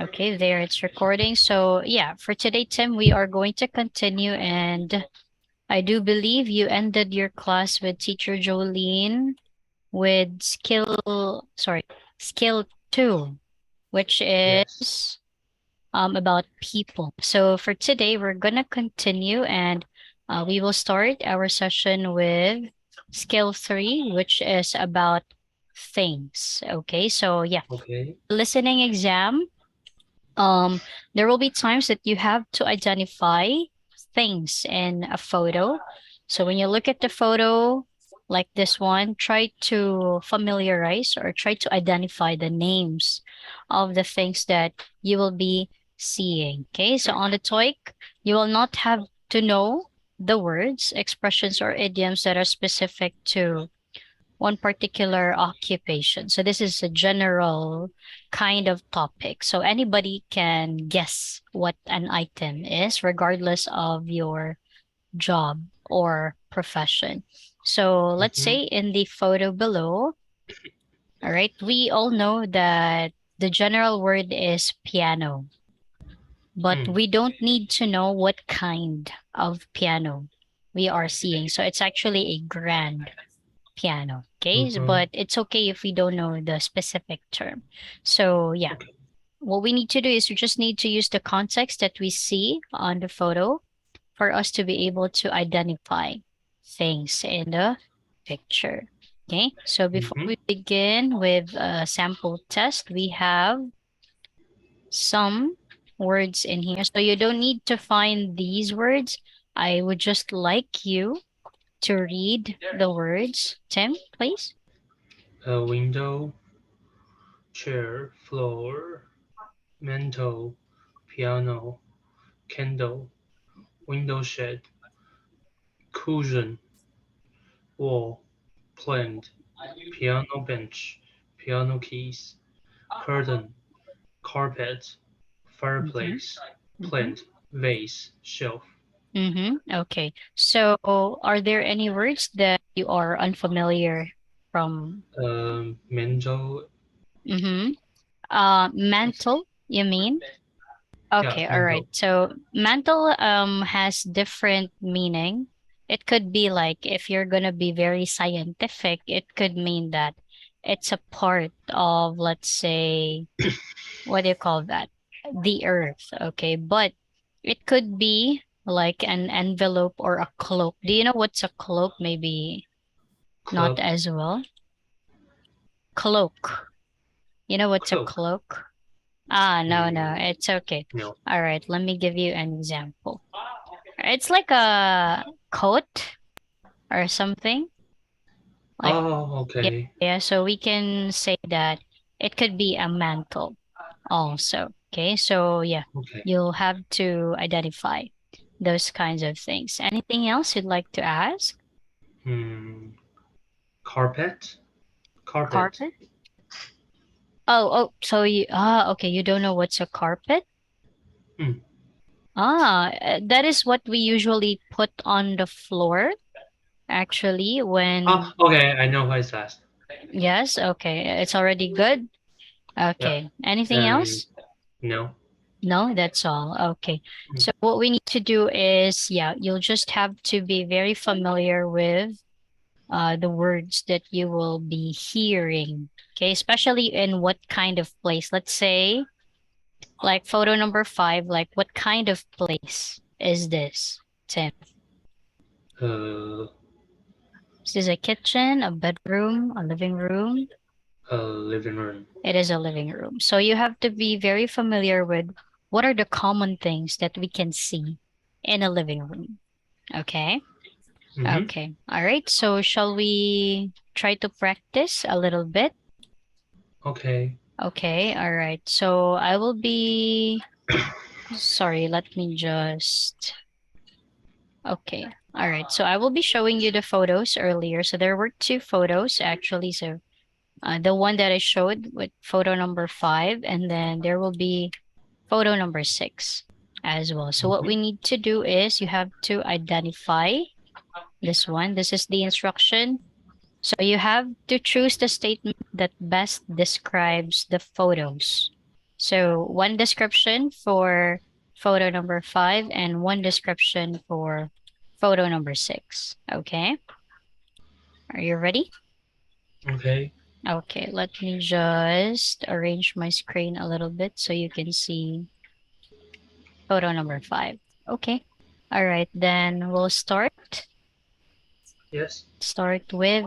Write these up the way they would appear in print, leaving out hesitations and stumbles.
Okay, there it's recording. So yeah, for today, Tim, we are going to continue, and I do believe you ended your class with teacher Jolene with skill two, which Yes. is about people. So for today, we're gonna continue, and we will start our session with skill three, which is about things. Okay, so yeah, Okay. listening exam. Um, there will be times that you have to identify things in a photo. So when you look at the photo like this one, try to familiarize or try to identify the names of the things that you will be seeing. Okay, so on the TOEIC, you will not have to know the words, expressions, or idioms that are specific to one particular occupation. So this is a general kind of topic. So anybody can guess what an item is, regardless of your job or profession. So let's Mm-hmm. say in the photo below, all right, we all know that the general word is piano, but Mm. we don't need to know what kind of piano we are seeing. So it's actually a grand piano. Okay, Mm-hmm. but it's okay if we don't know the specific term. So yeah, Okay. what we need to do is we just need to use the context that we see on the photo for us to be able to identify things in the picture. Okay, so before Mm-hmm. we begin with a sample test, we have some words in here. So you don't need to find these words. I would just like you to read the words. Tim, please. A window, chair, floor, mantel, piano, candle, window shade, cushion, wall, plant, piano bench, piano keys, curtain, carpet, Mhm, fireplace, mhm, plant, vase, shelf. mhm. Okay. So, are there any words that you are unfamiliar from? Mantle, Mhm. Mantle, you mean? yeah, Okay, all right. mantle. So, mantle has different meaning. It could be like if you're gonna be very scientific, it could mean that it's a part of, let's say, what do you call that? The earth. Okay, but it could be like an envelope or a cloak. Do you know what's a cloak? Maybe not Club, as well. Cloak. You know what's a cloak. cloak? Ah, no, no, Mm, it's okay. no. All right, let me give you an example. It's like a coat or something. Like, Oh, yeah, okay. yeah. So we can say that it could be a mantle also. Okay, so yeah, Okay. you'll have to identify those kinds of things. Anything else you'd like to ask? Hmm. Carpet? Carpet. Carpet? So okay, you don't know what's a carpet? Hmm. That is what we usually put on the floor, actually, Ah, when, okay, I know what is that. yes, okay, it's already good. Yeah. Okay, anything Um, else? no. No, that's all. Okay. Hmm. So what we need to do is, yeah, you'll just have to be very familiar with the words that you will be hearing. Okay, especially in what kind of place. Let's say, like photo number five, like what kind of place is this, Tim? Uh, Is this a kitchen, a bedroom, a living room? living room. It is a living room. So you have to be very familiar with what are the common things that we can see in a living room. Okay. Mm-hmm. Okay. All right. So shall we try to practice a little bit? Okay. Okay. All right. So I will be, sorry, let me just, okay. All right. So I will be showing you the photos earlier. So there were two photos actually. So the one that I showed with photo number five, and then there will be photo number six as well. So what Mm-hmm. we need to do is you have to identify this one. This is the instruction. So you have to choose the statement that best describes the photos. So one description for photo number 5 and one description for photo number 6. Okay. Are you ready? Okay. Okay, let me just arrange my screen a little bit so you can see photo number 5. Okay. All right, then we'll start. Yes. Start with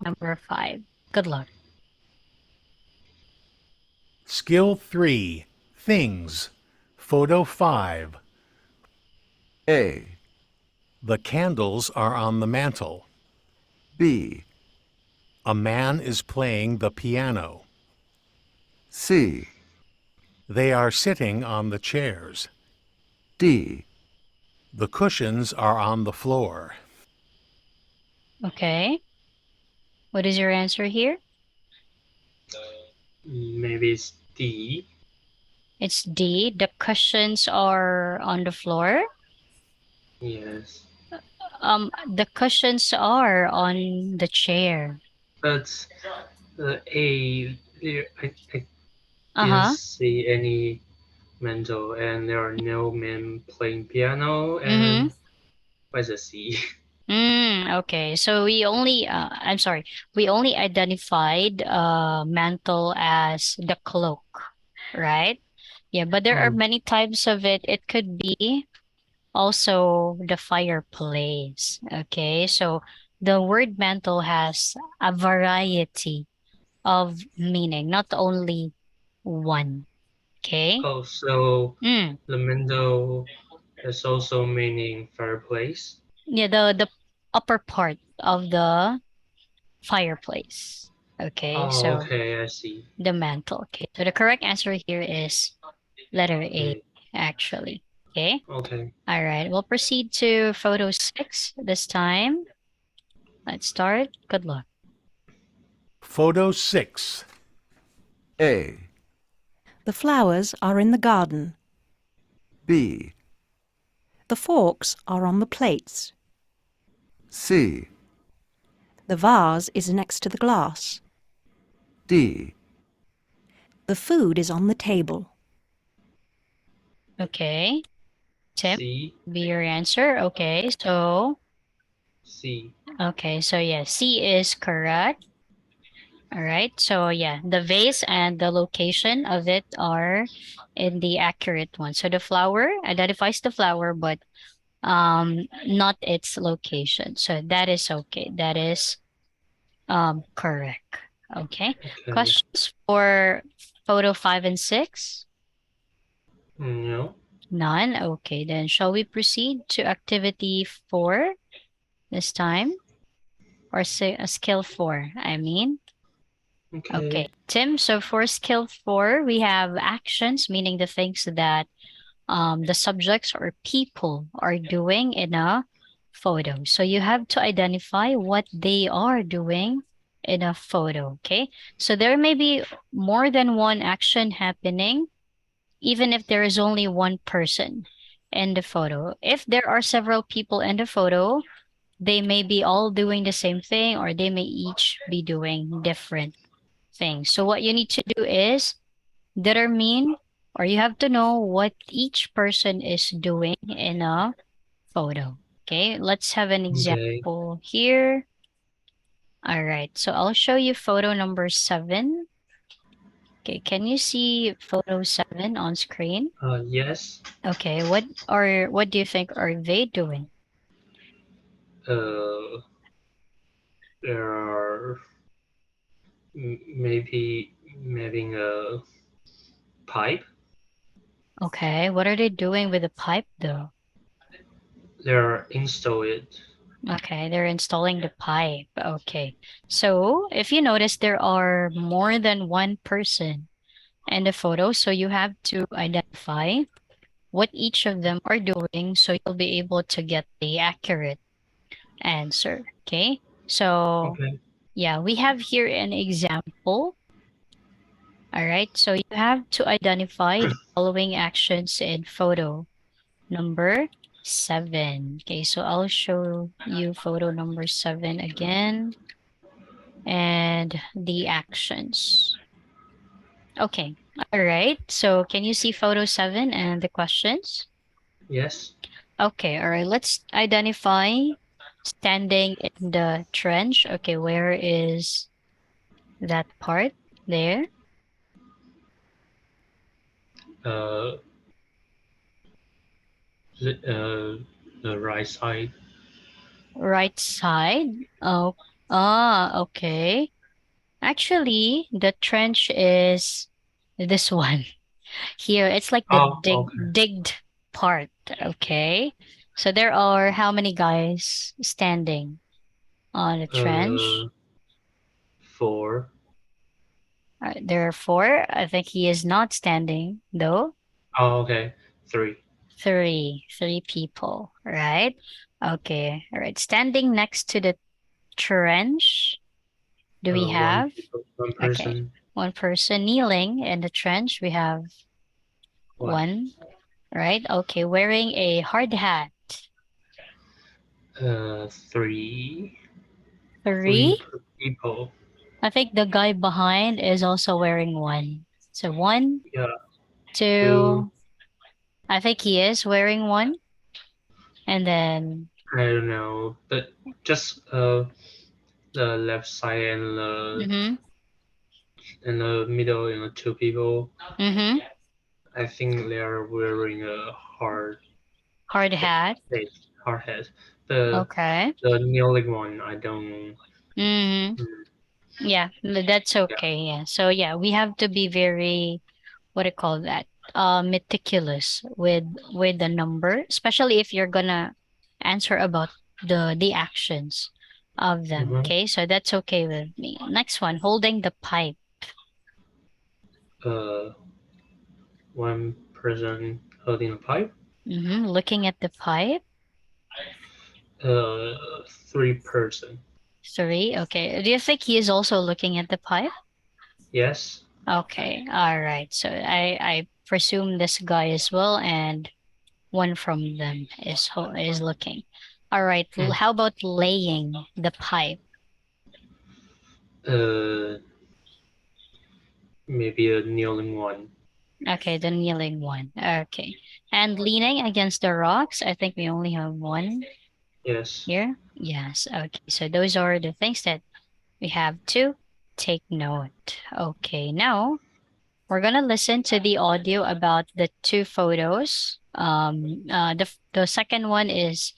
number 5. Good luck. Skill 3. Things. Photo 5. A, The candles are on the mantel. B, A man is playing the piano. C, They are sitting on the chairs. D, The cushions are on the floor. Okay. What is your answer here? Maybe it's D. It's D. The cushions are on the floor. Yes. The cushions are on the chair. But A, I didn't Uh-huh. see any mental, and there are no men playing piano. Mm-hmm. And what's a C? Okay. So I'm sorry, we only identified mantle as the cloak, right? Yeah, but there are Oh, many types of it. It could be also the fireplace. Okay. So the word mantle has a variety of meaning, not only one. Okay. oh, so Mm. the mental is also meaning fireplace. Yeah, the upper part of the fireplace. Okay, Oh, so okay, I see. the mantle. Okay, so the correct answer here is letter A, A. actually. Okay, Okay. all right, we'll proceed to photo 6 this time. Let's start. Good luck. Photo 6. A, The flowers are in the garden. B, The forks are on the plates. C, The vase is next to the glass. D, The food is on the table. Okay, Tim, C. be your answer. C. Okay, so yeah, C is correct. All right. So yeah, the vase and the location of it are in the accurate one. So the flower identifies the flower, but not its location. So that is okay. That is correct. Okay. Okay. Questions for photo 5 and 6? No. None. Okay, then shall we proceed to activity 4 this time? Or say skill 4, I mean. Okay, Okay. Tim. So for skill 4, we have actions, meaning the things that the subjects or people are doing in a photo. So you have to identify what they are doing in a photo. Okay, so there may be more than one action happening, even if there is only one person in the photo. If there are several people in the photo, they may be all doing the same thing, or they may each be doing different things. So what you need to do is determine, or you have to know what each person is doing in a photo. Okay, let's have an Okay. example here. All right, so I'll show you photo number 7. Okay, can you see photo 7 on screen? Yes. Okay, what do you think are they doing? Uh, there are maybe having a pipe. Okay, what are they doing with the pipe though? They're install it. Okay, they're installing the pipe. Okay. So if you notice, there are more than one person in the photo, so you have to identify what each of them are doing so you'll be able to get the accurate answer. Okay. So Okay. yeah, we have here an example. All right. So you have to identify the following actions in photo number 7. Okay, so I'll show you photo number 7 again and the actions. Okay, All right. So can you see photo 7 and the questions? Yes. Okay. All right. Let's identify standing in the trench. Okay. Where is that part? There. Uh, the right side. Right side. Oh, okay. Actually, the trench is this one here. It's like the Oh, okay. digged part. Okay. So there are how many guys standing on the trench? Uh, 4. There are four. I think he is not standing though. Oh, okay. 3. Three people, right? Okay. All right. Standing next to the trench, do we One have? people, one Okay. person. One person kneeling in the trench. We have One. one, right? Okay. Wearing a hard hat. 3. Three. People. I think the guy behind is also wearing one. So one, Yeah. 2. two. I think he is wearing one. And then, I don't know, but just the left side and mm-hmm, the middle, 2 people. mm-hmm, I think they are wearing a hard hat. hard hat. The Okay. the kneeling one, I don't. Mm-hmm. Mm, Yeah, that's yeah. okay. Yeah. So yeah, we have to be very, what do you call that? Meticulous with the number, especially if you're gonna answer about the actions of them. Mhm. Okay, so that's okay with me. Next one, holding the pipe. Uh, One person holding a pipe. Mm-hmm. Looking at the pipe. 3 person. Three. Okay. Do you think he is also looking at the pipe? Yes. Okay. All right. So I presume this guy as well, and one from them is looking. All right. How about laying the pipe? Uh, Maybe a kneeling one. Okay, the kneeling one. Okay. And leaning against the rocks, I think we only have one Yes. here. Yes. Okay. So those are the things that we have to take note. Okay. Now we're gonna listen to the audio about the two photos. The second one is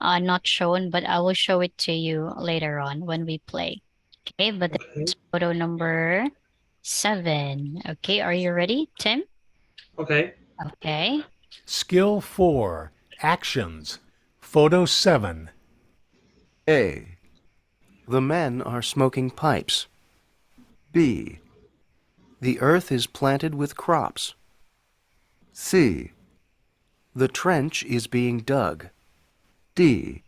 not shown, but I will show it to you later on when we play. Okay, but Okay. that's photo number 7. Okay, are you ready, Tim? Okay. Okay. Skill 4. Actions. Photo 7. A, The men are smoking pipes. B, The earth is planted with crops. C, The trench is being dug. D,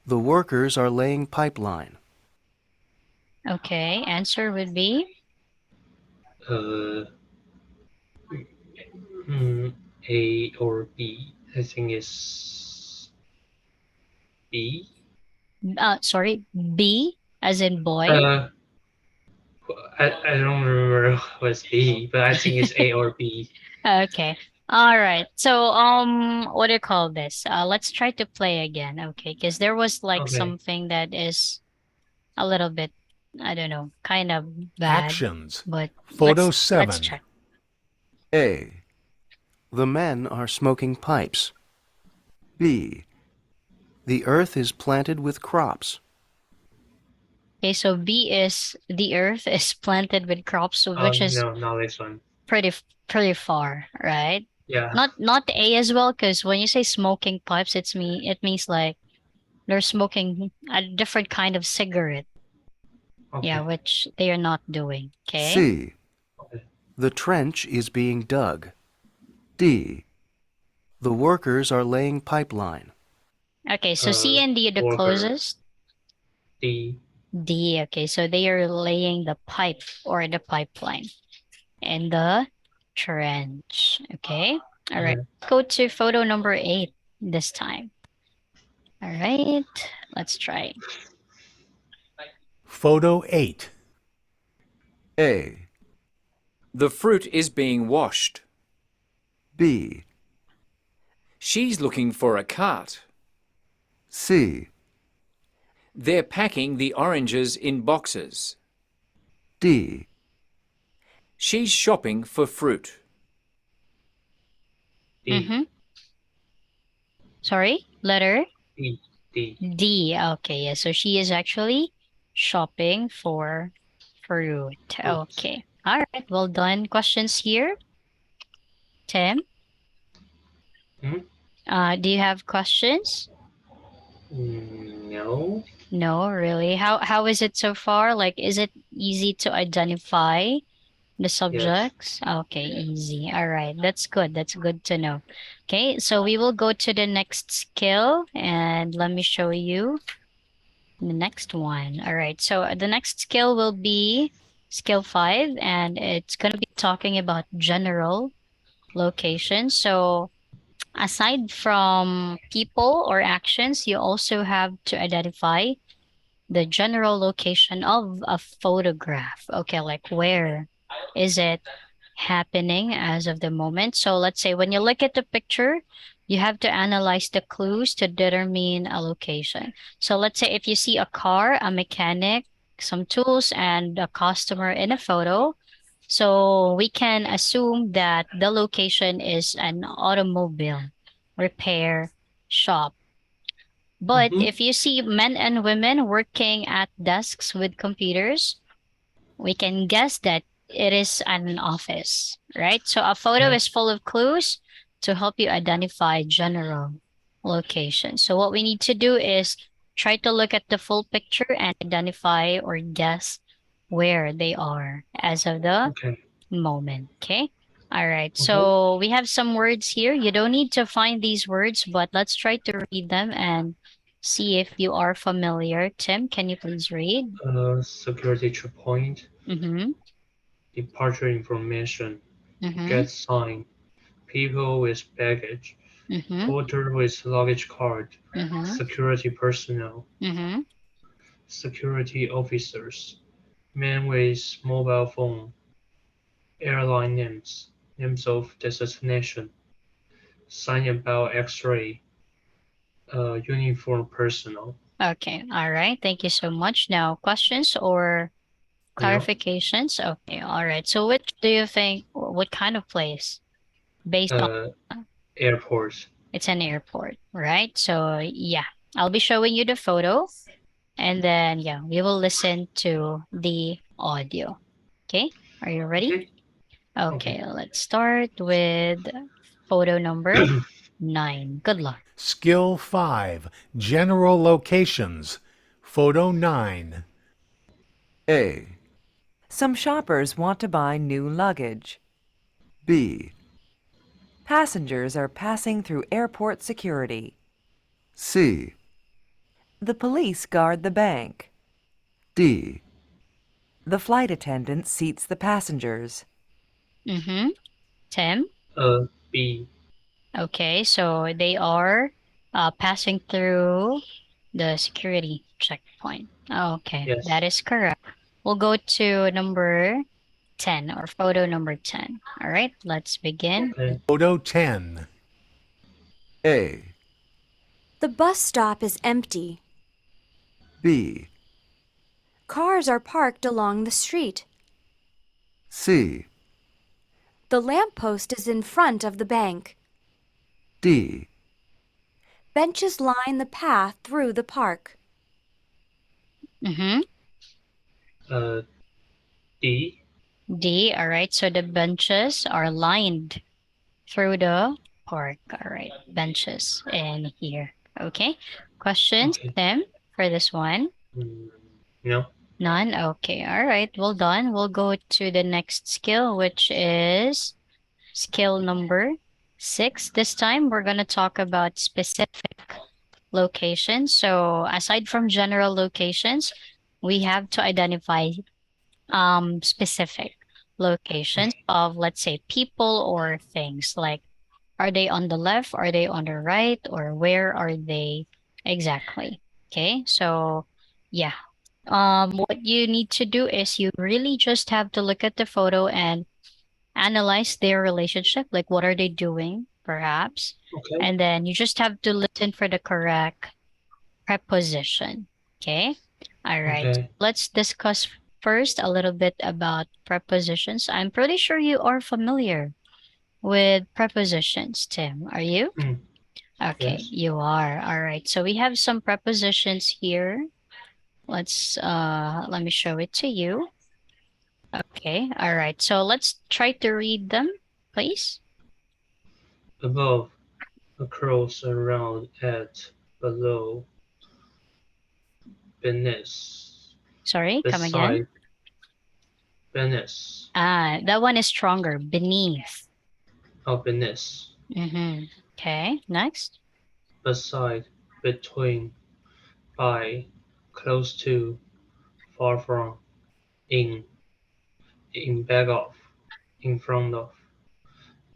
The workers are laying pipeline. Okay, answer would be Uh, mm, A or B. I think it's B. sorry, B as in boy. Uh, I don't remember what's B, but I think it's A or B. Okay. All right. So what do you call this? Let's try to play again, okay? Because there was like Okay. something that is a little bit, I don't know, kind of bad, Actions. but Photo let's 7. check. A, The men are smoking pipes. B, The earth is planted with crops. Okay, so B is the earth is planted with crops, so which is No, not this one. pretty pretty far, right? Yeah. Not A as well, because when you say smoking pipes, it means like they're smoking a different kind of cigarette. Yeah, Okay. which they are not doing. Okay. C, Okay. The trench is being dug. D, The workers are laying pipeline. Okay, so C and D are the Worker. closest. D. D, okay, so they are laying the pipe or the pipeline and the trench. Okay. All right. Okay. Go to photo number 8 this time. All right. Let's try. Photo 8. A, The fruit is being washed. B, She's looking for a cart. C, They're packing the oranges in boxes. D, She's shopping for fruit. D. Mm-hmm. Sorry, letter D. D. D. Okay, yeah. So she is actually shopping for fruit. Okay. All right. Well done. Questions here, Tim? Hmm? Do you have questions? No. No, really. How is it so far? Like, is it easy to identify the subjects? Okay, easy. All right. That's good. That's good to know. Okay, so we will go to the next skill and let me show you the next one. All right. So the next skill will be skill 5 and it's going to be talking about general location. So aside from people or actions, you also have to identify the general location of a photograph. Okay, like where is it happening as of the moment? So let's say when you look at the picture, you have to analyze the clues to determine a location. So let's say if you see a car, a mechanic, some tools, and a customer in a photo, so we can assume that the location is an automobile repair shop. But Mhm. if you see men and women working at desks with computers, we can guess that it is an office, right? So a photo Yeah. is full of clues to help you identify general location. So what we need to do is try to look at the full picture and identify or guess where they are as of the Okay. moment. Okay. All right. Okay. So we have some words here. You don't need to find these words, but let's try to read them and see if you are familiar. Tim, can you please read? Security checkpoint, Mm-hmm. departure information, Mm-hmm. get sign, people with baggage, Mm-hmm. porter with luggage cart, Mm-hmm. security personnel, Mm-hmm. security officers, man with mobile phone, airline names, names of destination, sign about X-ray, uniform personnel. Okay. All right. Thank you so much. Now, questions or Yeah. clarifications? Okay. All right. So which do you think, what kind of place based on Airport. it's an airport, right? So yeah, I'll be showing you the photo. And then, yeah, we will listen to the audio. Okay, are you ready? Okay. Okay, Okay. let's start with photo number 9. Good luck. Skill 5. General locations. Photo 9. A, Some shoppers want to buy new luggage. B, Passengers are passing through airport security. C, The police guard the bank. D, The flight attendant seats the passengers. Mm-hmm. Tim? B. Okay, so they are passing through the security checkpoint. Okay, that Yes. is correct. We'll go to number 10 or photo number 10. All right, let's begin. Okay. Photo 10. A, The bus stop is empty. B, Cars are parked along the street. C, The lamppost is in front of the bank. D, Benches line the path through the park. Mm-hmm. D. D, all right. So the benches are lined through the park. All right, benches in here. Okay. Questions, Okay. Tim, for this one? Mm, no. None? Okay. All right. Well done. We'll go to the next skill, which is skill number 6. This time we're going to talk about specific locations. So aside from general locations, we have to identify specific locations of, let's say, people or things, like are they on the left, are they on the right, or where are they exactly? Okay, so yeah, what you need to do is you really just have to look at the photo and analyze their relationship, like what are they doing, perhaps. Okay. And then you just have to listen for the correct preposition. Okay? All right. Okay. Let's discuss first a little bit about prepositions. I'm pretty sure you are familiar with prepositions, Tim. Are you? Mm, Okay, yes. you are. All right. So we have some prepositions here. Let me show it to you. Okay. All right. So let's try to read them, please. Above, across, around, at, below, beneath, Sorry, come again. beside, beneath, That one is stronger. Beneath. beneath, Mm-hmm. Okay. Next. beside, between, by, close to, far from, in back of, in front of,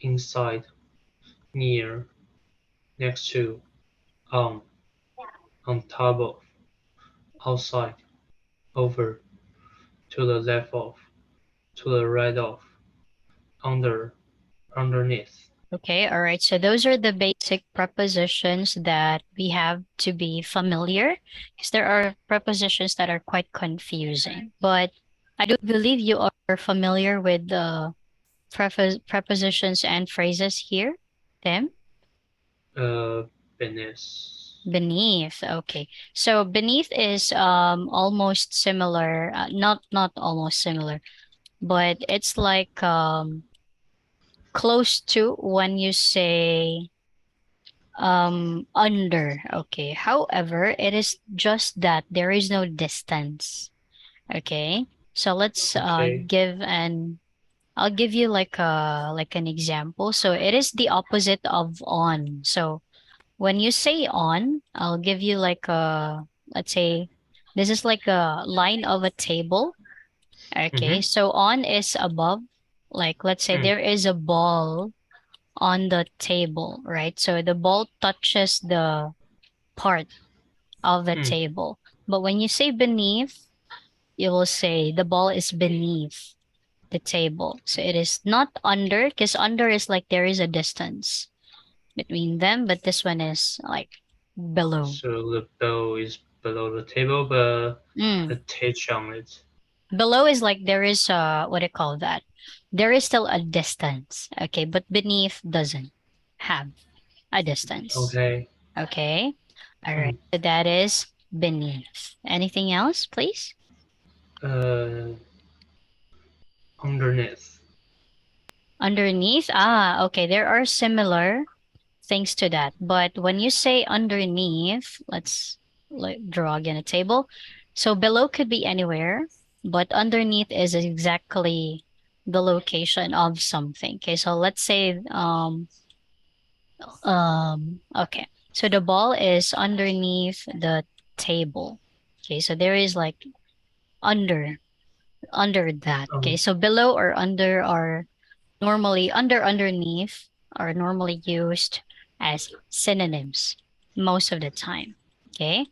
inside, near, next to, on, on top of, outside, over, to the left of, to the right of, under, underneath. Okay, all right. So those are the basic prepositions that we have to be familiar, because there are prepositions that are quite confusing. But I do believe you are familiar with the prepositions and phrases here, Tim. Beneath. Beneath. Okay. So beneath is almost similar, not almost similar, but it's like close to when you say under. Okay. However, it is just that there is no distance. Okay. So let's Okay. I'll give you like an example. So it is the opposite of on. So when you say on, I'll give you like a, let's say this is like a line of a table. Okay. Mm-hmm. So on is above. Like let's say Mm, there is a ball on the table, right? So the ball touches the part of the mm. table. But when you say beneath, you will say the ball is beneath the table. So it is not under, because under is like there is a distance between them, but this one is like below. So the bell is below the table, but Mm. the touch on it. Below is like there is what do you call that? There is still a distance. Okay, but beneath doesn't have a distance. Okay. Okay. All right. Mm. So that is beneath. Anything else, please? Uh, underneath. Underneath. Okay. There are similar things to that. But when you say underneath, let's draw again a table. So below could be anywhere, but underneath is exactly the location of something. Okay. So let's say, okay. So the ball is underneath the table. Okay. So there is like under that. Okay, Um. so below or under are normally underneath are normally used as synonyms most of the time. Okay.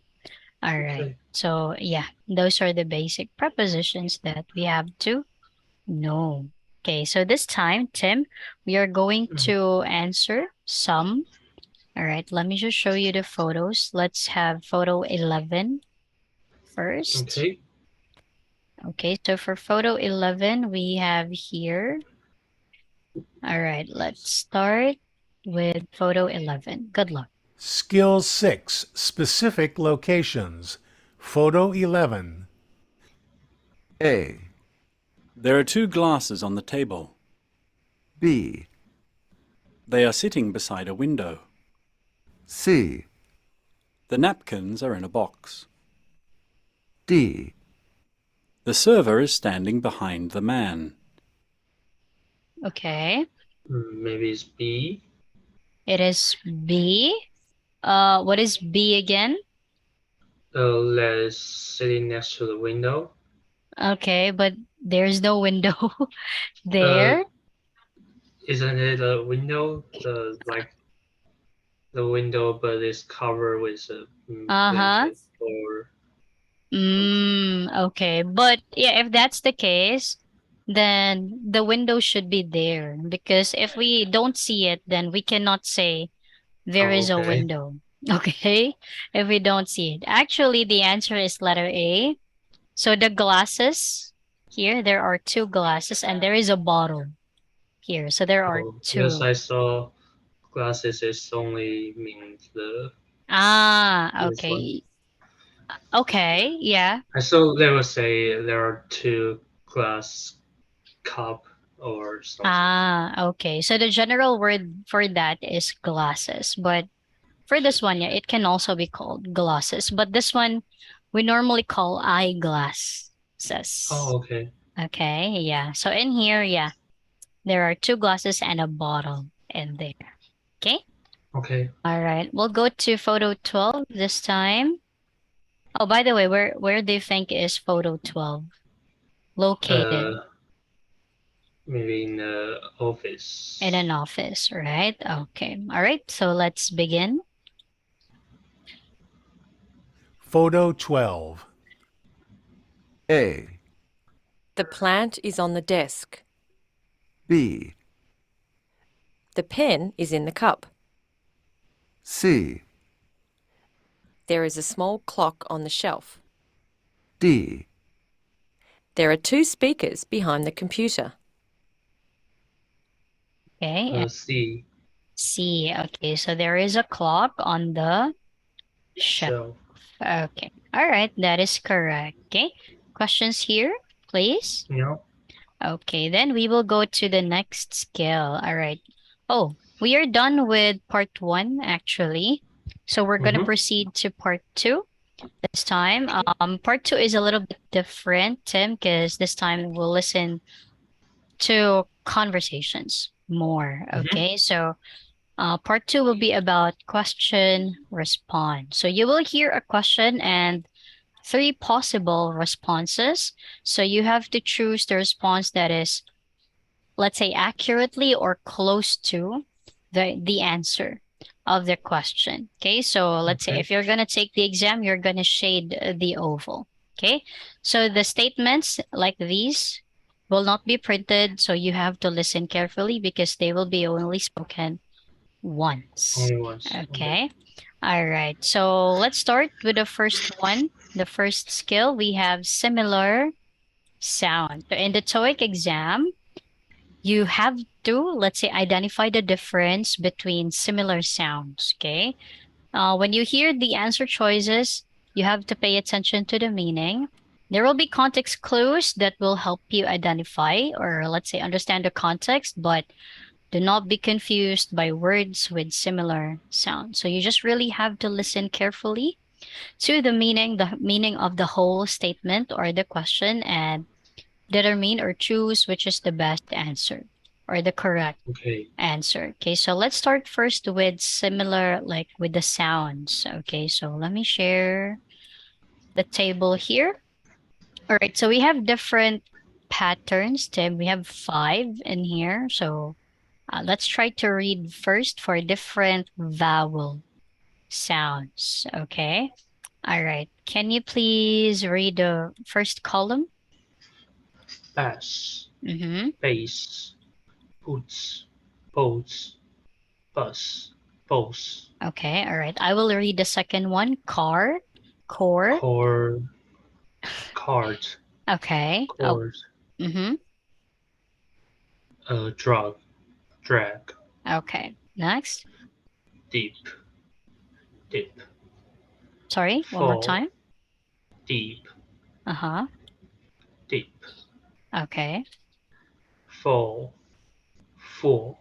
All right. Okay. So yeah, those are the basic prepositions that we have to know. Okay, so this time, Tim, we are going Mm. to answer some. All right, let me just show you the photos. Let's have photo 11 first. Okay. Okay, so for photo 11, we have here. All right, let's start with photo 11. Good luck. Skill 6, specific locations. Photo 11. A, There are two glasses on the table. B, They are sitting beside a window. C, The napkins are in a box. D, The server is standing behind the man. Okay, Maybe it's B. it is B. What is B again? Let's sitting next to the window. Okay, but there's no window Uh, there. isn't it a window? The window, but it's covered with a Uh-huh. blanket or something. Okay. But yeah, if that's the case, then the window should be there. Because if we don't see it, then we cannot say there Oh, is a okay. window. Okay? If we don't see it. Actually, the answer is letter A. So the glasses here, there are two glasses and there is a bottle here. So there are Oh, because two. I saw glasses is only means the Ah, this one. okay. Okay, yeah. I saw they will say there are two glass cup or something. Ah, okay. So the general word for that is glasses, but for this one, yeah, it can also be called glasses, but this one we normally call eyeglasses. Oh, okay. Okay, yeah. So in here, yeah, there are two glasses and a bottle in there. Okay. Okay. All right. We'll go to photo 12 this time. Oh, by the way, where do you think is photo 12 located? Maybe in the office. In an office, right? Okay. All right. So let's begin. Photo 12. A, The plant is on the desk. B, The pen is in the cup. C, There is a small clock on the shelf. D, There are two speakers behind the computer. Okay. And C C. Okay. So there is a clock on the shelf. shelf. Okay. All right. That is correct. Okay. Questions here, please? Yeah. Okay. Then we will go to the next skill. All right. Oh, we are done with part one, actually. So we're going to proceed to part two this time. Part two is a little bit different, Tim, because this time we'll listen to conversations more. Okay. So part two will be about question response. So you will hear a question and three possible responses. So you have to choose the response that is, let's say, accurately or close to the answer of the question. Okay, so let's say if you're going to take the exam, you're going to shade the oval. Okay, so the statements like these will not be printed, so you have to listen carefully because they will be only spoken once. Only once. Okay. All right. So let's start with the first one. The first skill, we have similar sound. So in the TOEIC exam, you have to, let's say, identify the difference between similar sounds. Okay. When you hear the answer choices, you have to pay attention to the meaning. There will be context clues that will help you identify or, let's say, understand the context, but do not be confused by words with similar sounds. So you just really have to listen carefully to the meaning of the whole statement or the question, and determine or choose which is the best answer or the correct Okay. answer. Okay, so let's start first with similar, like with the sounds. Okay, so let me share the table here. All right, so we have different patterns, Tim. We have 5 in here. So let's try to read first for different vowel sounds. Okay. All right. Can you please read the first column? Bass, Mm-hmm. base, boots, boats, bus, boss, Okay. All right. I will read the second one. Car, core. cord, cart, Okay. Oh. cord, Mm-hmm. drug, drag, Okay. Next. deep, dip, Sorry. One more fall, time. deep, Uh-huh. deep, Okay. fall, full,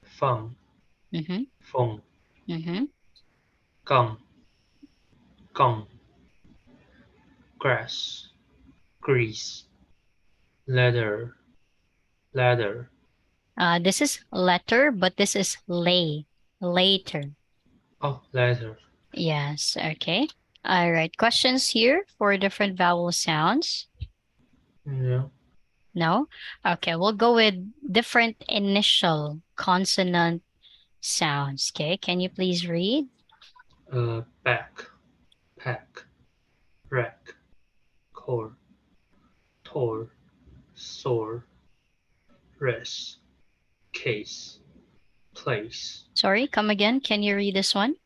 fun, Mm-hmm. phone, Mm-hmm. gun, gun, grass, grease, leather, ladder. This is letter, but this is lay. Later. Oh, leather. Yes. Okay. All right. Questions here for different vowel sounds? Yeah. No? Okay, we'll go with different initial consonant sounds. Okay, can you please read? Back, pack, rack, core, tore, soar, rest, case, place, Sorry, come again. Can you read this one?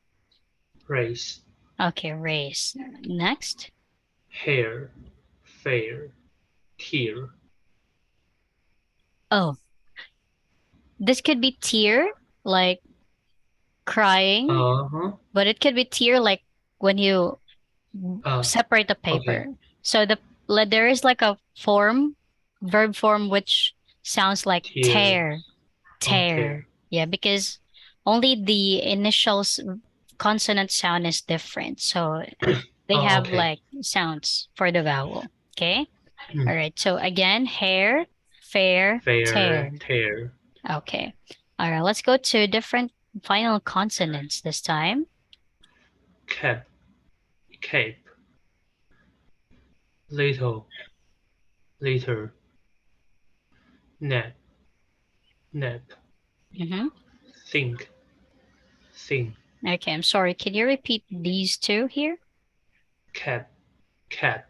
race, Okay, race. Next. hair, fair, tear. Oh, this could be tear, like crying, Uh-huh. but it could be tear, like when you Uh, separate the okay. paper. So there is like a form, verb form, which sounds like Tear. tear, Oh, tear. tear. Yeah, because only the initials consonant sound is different. So they Oh, have okay. like sounds for the vowel. Okay. Hmm. All right. So again, hair, fair, Fair, tear. tear. Okay. All right. Let's go to different final consonants this time. Cap, cape. Little, liter. Nap, nap. Mm-hmm. Think, thing. Okay. I'm sorry. Can you repeat these two here? Cap, cap.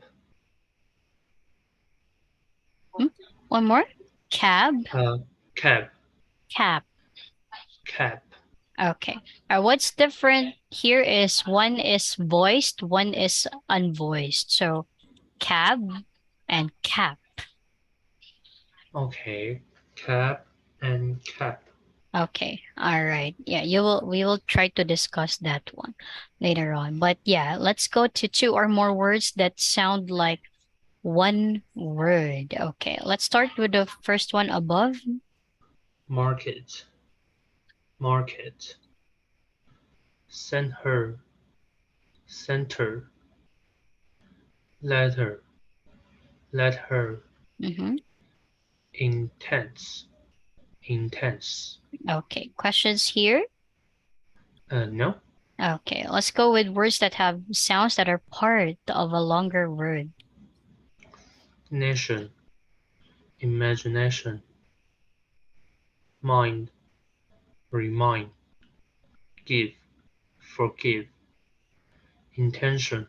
One more. Cab, Cap, cap. cap. Okay. What's different here is one is voiced, one is unvoiced. So cab and cap. Okay. Cap and cap. Okay. All right. Yeah, we will try to discuss that one later on. But yeah, let's go to two or more words that sound like one word. Okay. Let's start with the first one above. Market, market. Send her, center. Letter, let her. Mm-hmm. Intense, intense. Okay. Questions here? No. Okay. Let's go with words that have sounds that are part of a longer word. Nation, imagination. Mind, remind. Give, forgive. Intention,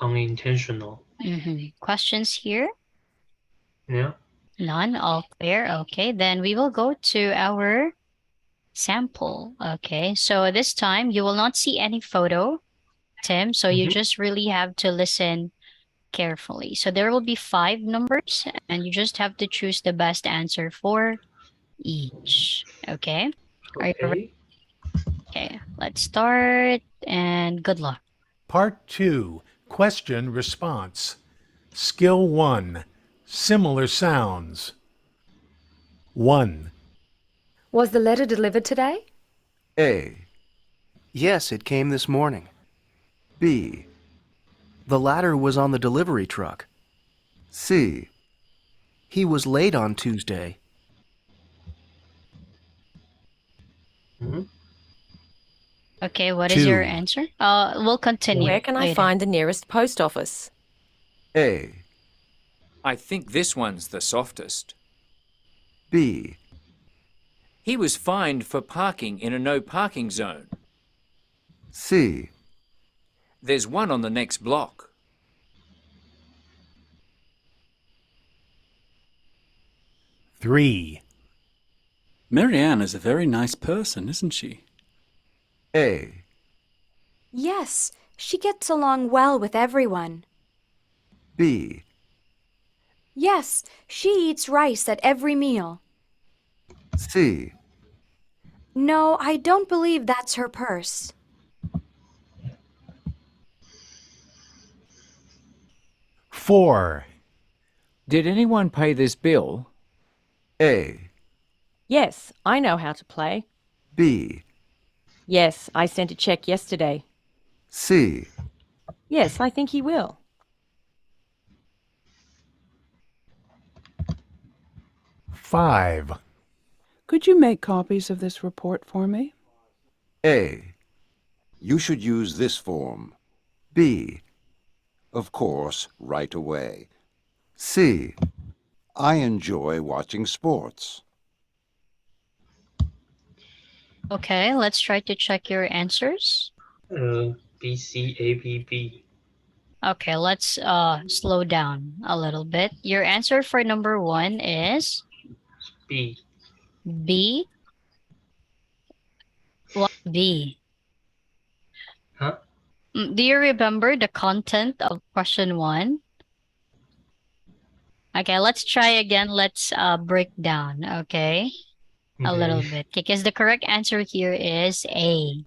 unintentional. Mm-hmm. Questions here? Yeah. None, all clear. Okay, then we will go to our sample. Okay, so this time you will not see any photo, Tim, so you Mhm. just really have to listen carefully. So there will be 5 numbers, and you just have to choose the best answer for each. Okay, are you ready? Okay. Okay, let's start, and good luck. Part 2. Question Response. Skill 1. Similar sounds. 1, Was the letter delivered today? A, Yes, it came this morning. B, The ladder was on the delivery truck. C, He was late on Tuesday. Mhm. Okay, what is your 2, answer? We'll continue Where can I later. find the nearest post office? A, I think this one's the softest. B, He was fined for parking in a no parking zone. C, There's one on the next block. 3, Marianne is a very nice person, isn't she? A, Yes, she gets along well with everyone. B, Yes, she eats rice at every meal. C, No, I don't believe that's her purse. 4, Did anyone pay this bill? A, Yes, I know how to play. B, Yes, I sent a check yesterday. C, Yes, I think he will. 5, Could you make copies of this report for me? A, You should use this form. B, Of course, right away. C, I enjoy watching sports. Okay, let's try to check your answers. B, C, A, B, B. Okay, let's slow down a little bit. Your answer for number 1 is B. B. What B? Huh? Do you remember the content of question 1? Okay, let's try again. Let's break down, okay? A little Okay. bit. Because the correct answer here is A, Okay.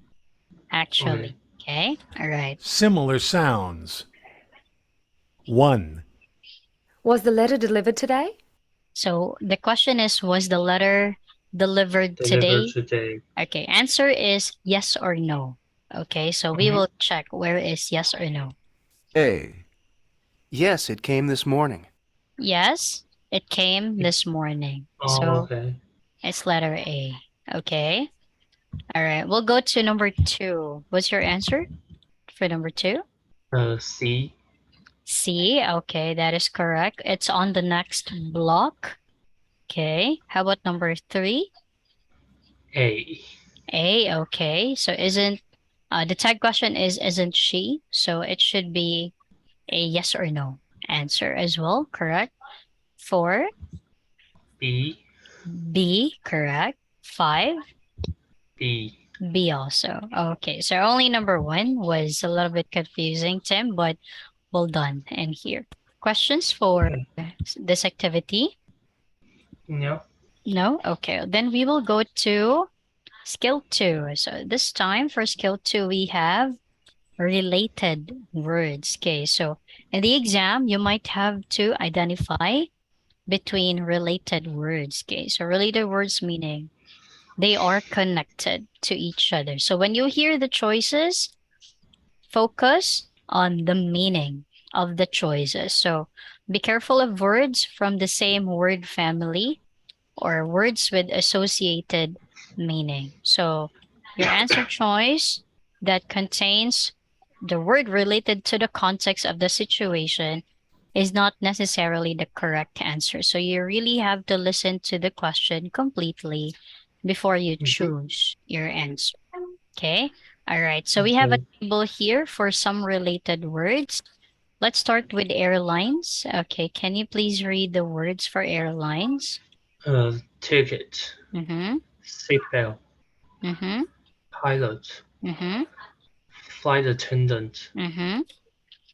actually. Okay? All right. Similar sounds. 1, Was the letter delivered today? So the question is, was the letter delivered Delivered today? today. Okay, answer is yes or no. Okay, so we will check where is yes or no. A. Yes, it came this morning. Yes, it came this morning. Oh, So okay. it's letter A. Okay. All right, we'll go to number 2. What's your answer for number 2? C. C. Okay, that is correct. It's on the next block. Okay. How about number 3? A. A. Okay. So isn't the tag question is isn't she? So it should be a yes or no answer as well. Correct. 4. B. B. Correct. 5. B. B also. Okay. So only number 1 was a little bit confusing, Tim, but well done in here. Questions for this activity? No. No? Okay. Then we will go to skill 2. So this time for skill 2, we have related words. Okay. So in the exam, you might have to identify between related words. Okay. So related words meaning they are connected to each other. So when you hear the choices, focus on the meaning of the choices. So be careful of words from the same word family or words with associated meaning. So your answer choice that contains the word related to the context of the situation is not necessarily the correct answer. So you really have to listen to the question completely before you choose your answer. Okay? All right. So we have a table here for some related words. Let's start with airlines. Okay. Can you please read the words for airlines? Ticket. Mm-hmm. Seatbelt. Mm-hmm. Pilot. Mm-hmm. Flight attendant. Mm-hmm.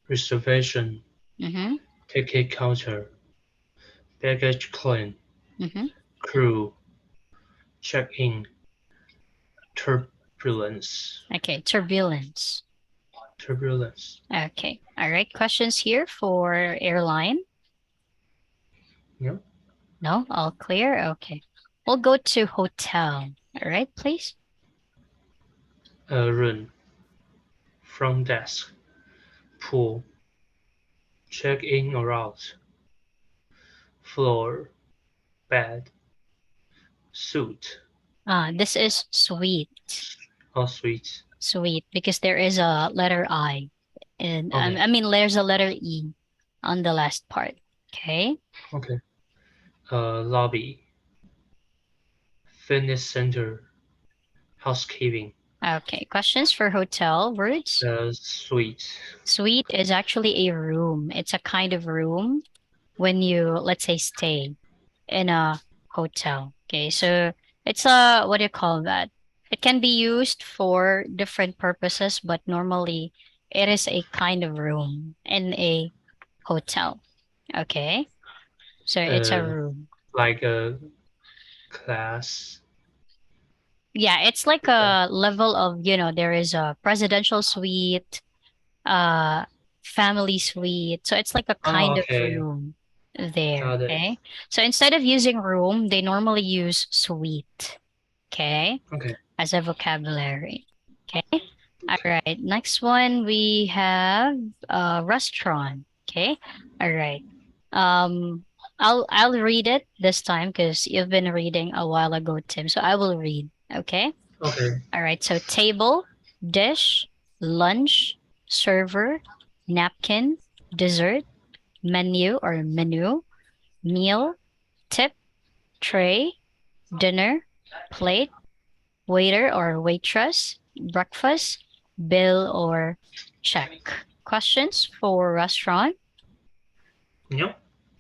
Reservation. Mm-hmm. Ticket counter. Baggage claim. Mm-hmm. Crew. Check-in. Turbulence. Okay. Turbulence. Turbulence. Okay. All right. Questions here for airline? No. No? All clear? Okay. We'll go to hotel. All right, please. Room. Front desk. Pool. Check-in or out. Floor. Bed. Suit. This is suite. Or suite. Suite, because there is a letter I. And Okay. I mean, there's a letter E on the last part. Okay. Okay. Lobby. Fitness center. Housekeeping. Okay. Questions for hotel words? Suite. Suite is actually a room. It's a kind of room when you, let's say, stay in a hotel. Okay. So it's a, what do you call that? It can be used for different purposes, but normally it is a kind of room in a hotel. Okay. So it's a room. Like a class. Yeah, it's like a level of, there is a presidential suite, uh, family suite. So it's like a kind of Okay. room there. Got it. Okay. So instead of using room, they normally use suite. Okay. Okay. As a vocabulary. Okay. All right. Next one we have restaurant. Okay. All right. Um, I'll read it this time because you've been reading a while ago, Tim. So I will read. Okay. Okay. All right. So table, dish, lunch, server, napkin, dessert, menu or menu, meal, tip, tray, dinner, plate, waiter or waitress, breakfast, bill or check. questions for restaurant? No.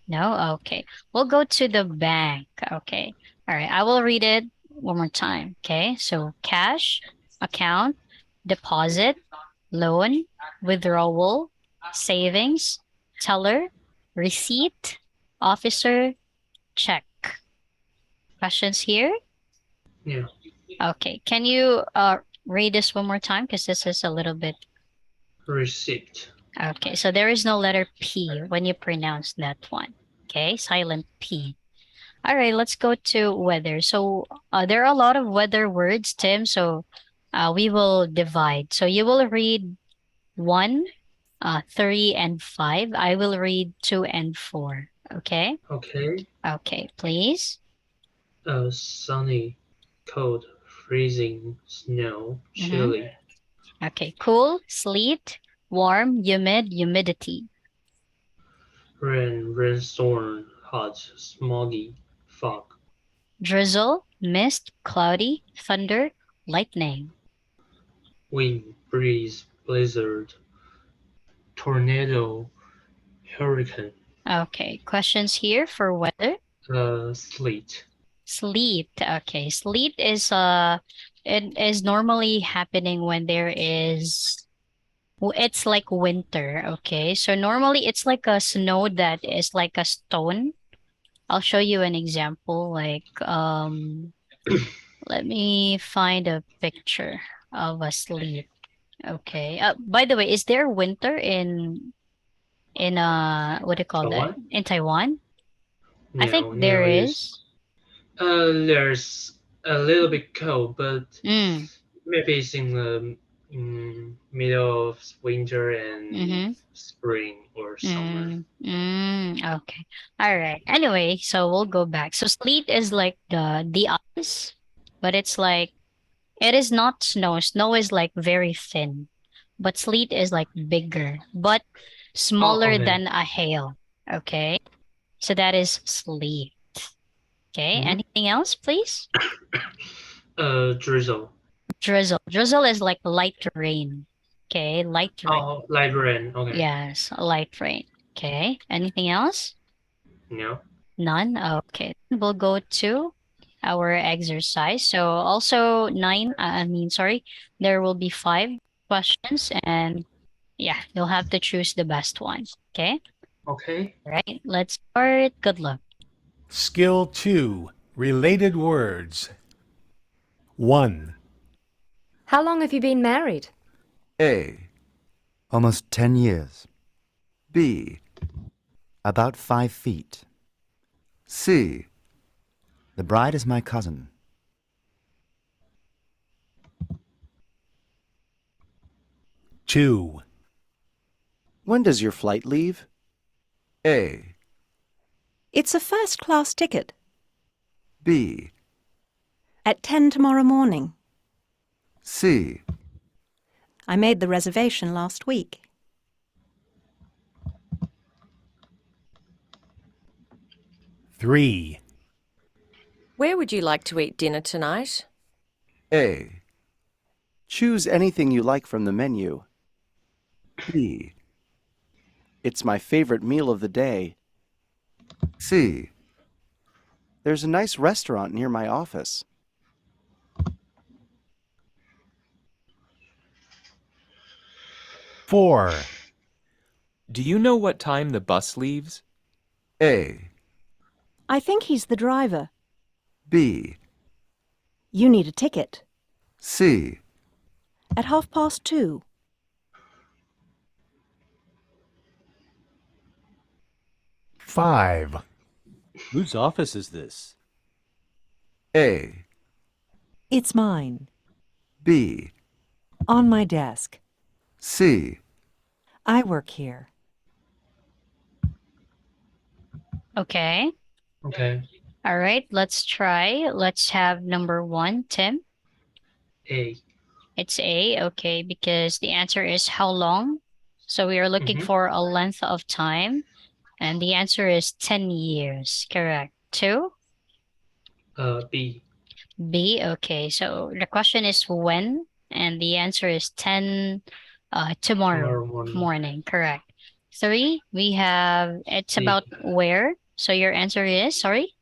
No? Okay. We'll go to the bank. Okay. All right. I will read it one more time. Okay. So cash, account, deposit, loan, withdrawal, savings, teller, receipt, officer, check. Questions here? Yeah. Okay. Can you read this one more time? Because this is a little bit. Receipt. Okay. So there is no letter P when you pronounce that one. Okay. Silent P. All right. Let's go to weather. So there are a lot of weather words, Tim. So we will divide. So you will read 1, 3, and 5. I will read 2 and 4. Okay. Okay. Okay. Please. Sunny, cold, freezing, snow, chilly. Okay. Cool, sleet, warm, humid, humidity. Rain, rainstorm, hot, smoggy, fog. Drizzle, mist, cloudy, thunder, lightning. Wind, breeze, blizzard, tornado, hurricane. Okay. Questions here for weather? Sleet. Sleet. Okay. Sleet is it is normally happening when there is it's like winter, okay? So normally it's like a snow that is like a stone. I'll show you an example like let me find a picture of a sleet. Okay. By the way, is there winter in what do you call that? Taiwan? In Taiwan? I think No, there there is. There's a little bit cold, but Mm. maybe it's in the middle of winter and Mm-hmm. spring or summer. Okay. All right. Anyway, so we'll go back. So sleet is like the ice, but it's like it is not snow. Snow is like very thin, but sleet is like bigger, but smaller okay. than a hail. Okay. So that is sleet. Okay. Anything else, please? Drizzle. Drizzle. Drizzle is like light rain. Okay. Light rain. Oh, light rain. Okay. Yes, light rain. Okay. Anything else? No. None? Okay. We'll go to our exercise. So also sorry, there will be 5 questions and yeah, you'll have to choose the best one. Okay? Okay. All right, let's start. Good luck. Skill 2. Related words. 1. How long have you been married? A, Almost 10 years. B, About 5 feet. C, The bride is my cousin. 2. When does your flight leave? A, It's a first-class ticket. B, At 10 tomorrow morning. C, I made the reservation last week. 3. Where would you like to eat dinner tonight? A, Choose anything you like from the menu. B, It's my favorite meal of the day. C, There's a nice restaurant near my office. 4. Do you know what time the bus leaves? A, I think he's the driver. B, You need a ticket. C, At 2:30. 5. Whose office is this? A, It's mine. B, On my desk. C, I work here. Okay. Okay. All right, let's try. Let's have number 1, Tim. A. It's A, okay, because the answer is how long. So we are looking for a length of time. And the answer is 10 years. Correct. 2? B. B, okay. So the question is when, and the answer is 10 Tomorrow morning. morning. Correct. 3, we have it's C. about where. So your answer is, sorry?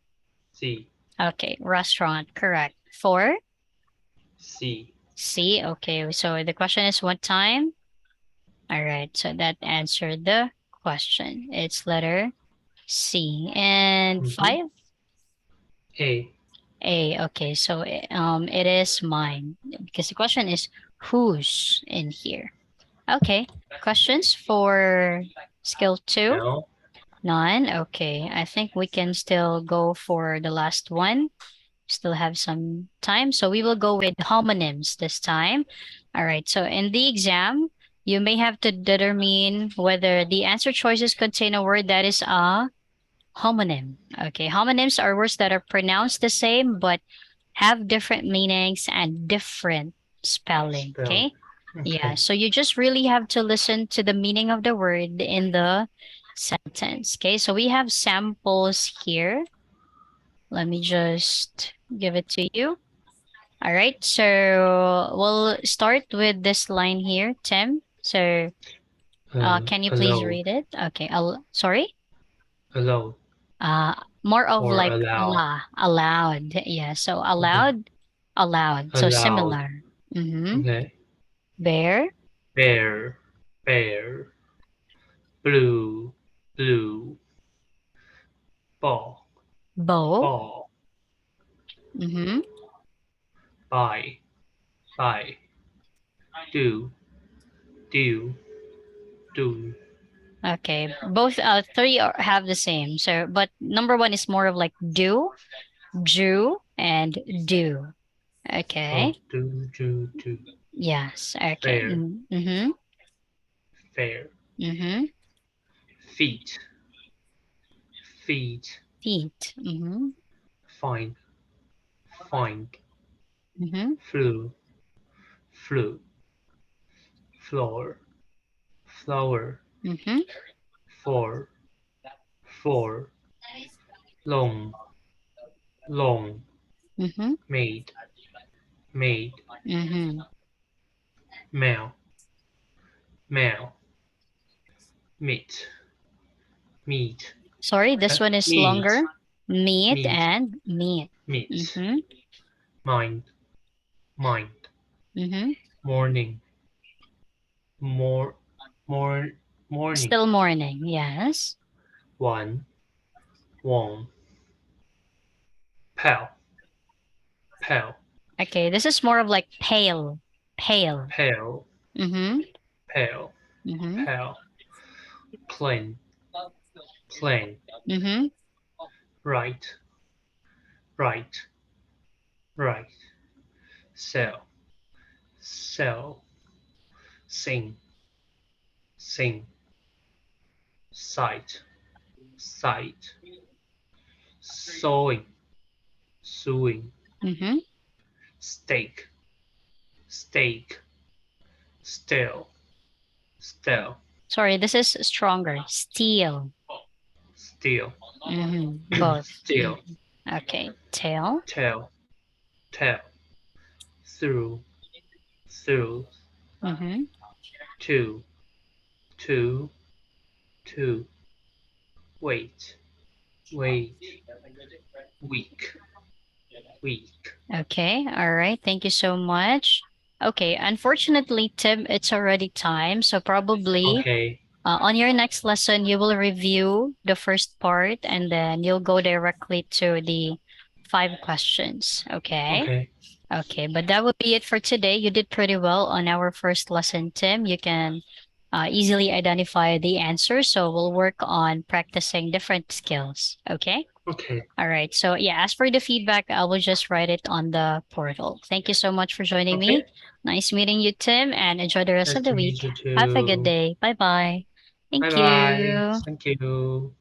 C. Okay, restaurant. Correct. 4, C. C. Okay, so the question is what time? All right, so that answered the question. It's letter C. And 5? A. A. Okay, so it is mine because the question is who's in here. Okay, questions for skill 2? No. None. Okay, I think we can still go for the last one. Still have some time, so we will go with homonyms this time. All right, so in the exam, you may have to determine whether the answer choices contain a word that is a homonym. Okay, homonyms are words that are pronounced the same but have different meanings and different spelling. Spell. Okay. Yeah, Okay. so you just really have to listen to the meaning of the word in the sentence. Okay, so we have samples here. Let me just give it to you. All right, so we'll start with this line here, Tim. So can you please Allow. read it? Okay, sorry? Allow. More of Or like allow. allowed. Yeah, so Okay. allowed. So Allowed. similar. Mm-hmm. Okay. Bear, Bear. Bear. Blue. Blue. Ball. bow. Ball. Mm-hmm. Buy. Buy. Do. Do. Do. Okay, both 3 have the same. So, but number 1 is more of like do, and do. Oh, Okay. do. Yes. Okay. Fair. Mm-hmm. Fair. Mm-hmm. Feet. Feet. Feet. Mm-hmm. Find. Find. Mm-hmm. Flew. Flew. Floor. Flower. Mm-hmm. For. For. Long. Long. Mm-hmm. Made. Made. Mm-hmm. Male. Male. Meat. Meat. Sorry, this one is Meat. longer. Meat Meat. and meat. Meat. Mm-hmm. Mind. Mind. Mm-hmm. Morning. More. Morning. Still morning. Yes. One. One. Pal. Pal. Okay, this is more of like pale. Pale. Pale. Mm-hmm. Pale. Mm-hmm. Pale. Plain. Plain. Mm-hmm. Right. Right. Right. Sell. Sell. Sing. Sing. Sight. Sight. Sewing. Sewing. Mm-hmm. Steak. Steak. Still. Still. Sorry, this is stronger. Steel. Still. Mm-hmm. Both. Still. Okay. Tail. Tell. Tell. Through. Through. Mm-hmm. Two. Two. Two. Wait. Wait. Week. Week. Okay. All right. Thank you so much. Okay. Unfortunately, Tim, it's already time. So probably Okay. on your next lesson, you will review the first part and then you'll go directly to the 5 questions. Okay. Okay. Okay. But that would be it for today. You did pretty well on our first lesson, Tim. You can easily identify the answer. So we'll work on practicing different skills. Okay. Okay. All right. So yeah, as for the feedback, I will just write it on the portal. Thank you so much for joining me. Okay. Nice meeting you, Tim, and enjoy the rest Nice of the to week. meet you Have a good too. day. Bye bye. Bye Thank bye. you. Thank you.